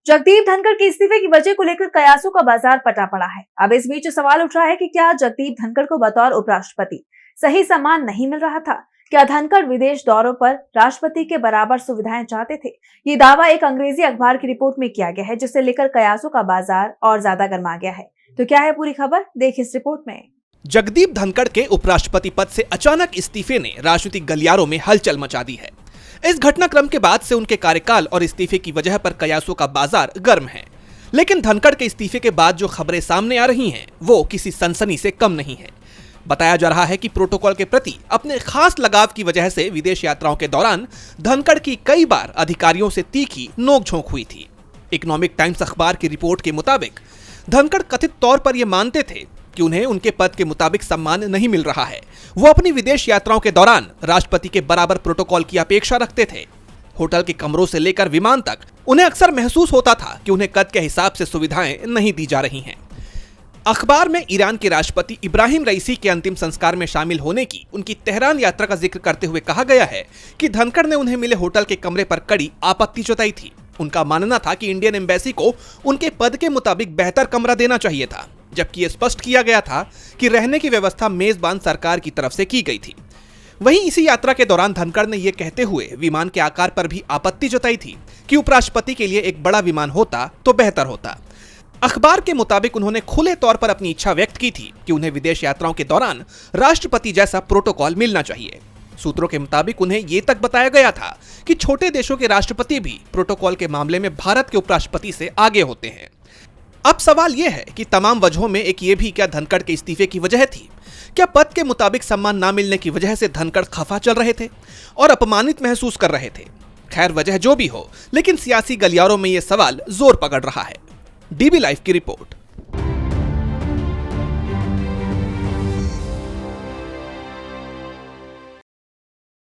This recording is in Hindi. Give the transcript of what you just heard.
जगदीप धनखड़ के इस्तीफे की वजह को लेकर कयासों का बाजार पटा पड़ा है। अब इस बीच सवाल उठ रहा है कि क्या जगदीप धनखड़ को बतौर उपराष्ट्रपति सही सम्मान नहीं मिल रहा था? क्या धनखड़ विदेश दौरों पर राष्ट्रपति के बराबर सुविधाएं चाहते थे? ये दावा एक अंग्रेजी अखबार की रिपोर्ट में किया गया है, जिसे लेकर कयासों का बाजार और ज्यादा गर्मा गया है। तो क्या है पूरी खबर, देखिए इस रिपोर्ट में। जगदीप धनखड़ के उपराष्ट्रपति पद से अचानक इस्तीफे ने राजनीतिक गलियारों में हलचल मचा दी है। इस घटनाक्रम के बाद से उनके कार्यकाल और इस्तीफे की वजह पर कयासों का बाजार गर्म है। लेकिन धनखड़ के इस्तीफे के बाद जो खबरें सामने आ रही हैं, वो किसी सनसनी से कम नहीं है। बताया जा रहा है कि प्रोटोकॉल के प्रति अपने खास लगाव की वजह से विदेश यात्राओं के दौरान धनखड़ की कई बार अधिकारियों से तीखी नोकझोंक हुई थी। इकोनॉमिक टाइम्स अखबार की रिपोर्ट के मुताबिक धनखड़ कथित तौर पर यह मानते थे कि उन्हें उनके पद के मुताबिक सम्मान नहीं मिल रहा है। वो अपनी विदेश यात्राओं के दौरान राष्ट्रपति के बराबर प्रोटोकॉल की अपेक्षा रखते थे। होटल के कमरों से लेकर विमान तक उन्हें अक्सर महसूस होता था कि उन्हें कद के हिसाब से सुविधाएं नहीं दी जा रही हैं। अखबार में ईरान के राष्ट्रपति इब्राहिम रईसी के अंतिम संस्कार में शामिल होने की उनकी तेहरान यात्रा का जिक्र करते हुए कहा गया है कि धनखड़ ने उन्हें मिले होटल के कमरे पर कड़ी आपत्ति जताई थी। उनका मानना था कि इंडियन एम्बेसी को उनके पद के मुताबिक बेहतर कमरा देना चाहिए था, जबकि यह स्पष्ट किया गया था कि रहने की व्यवस्था मेजबान सरकार की तरफ से की गई थी। वहीं इसी यात्रा के दौरान धनखड़ ने यह कहते हुए विमान के आकार पर भी आपत्ति जताई थी कि उपराष्ट्रपति के लिए एक बड़ा विमान होता तो बेहतर होता। अखबार के मुताबिक उन्होंने खुले तौर पर अपनी इच्छा व्यक्त की थी कि उन्हें विदेश यात्राओं के दौरान राष्ट्रपति जैसा प्रोटोकॉल मिलना चाहिए। सूत्रों के मुताबिक उन्हें यह तक बताया गया था कि छोटे देशों के राष्ट्रपति भी प्रोटोकॉल के मामले में भारत के उपराष्ट्रपति से आगे होते हैं। अब सवाल यह है कि तमाम वजहों में एक ये भी क्या धनखड़ के इस्तीफे की वजह थी? क्या पद के मुताबिक सम्मान ना मिलने की वजह से धनखड़ खफा चल रहे थे और अपमानित महसूस कर रहे थे? खैर, वजह जो भी हो, लेकिन सियासी गलियारों में यह सवाल जोर पकड़ रहा है। डीबी लाइव की रिपोर्ट।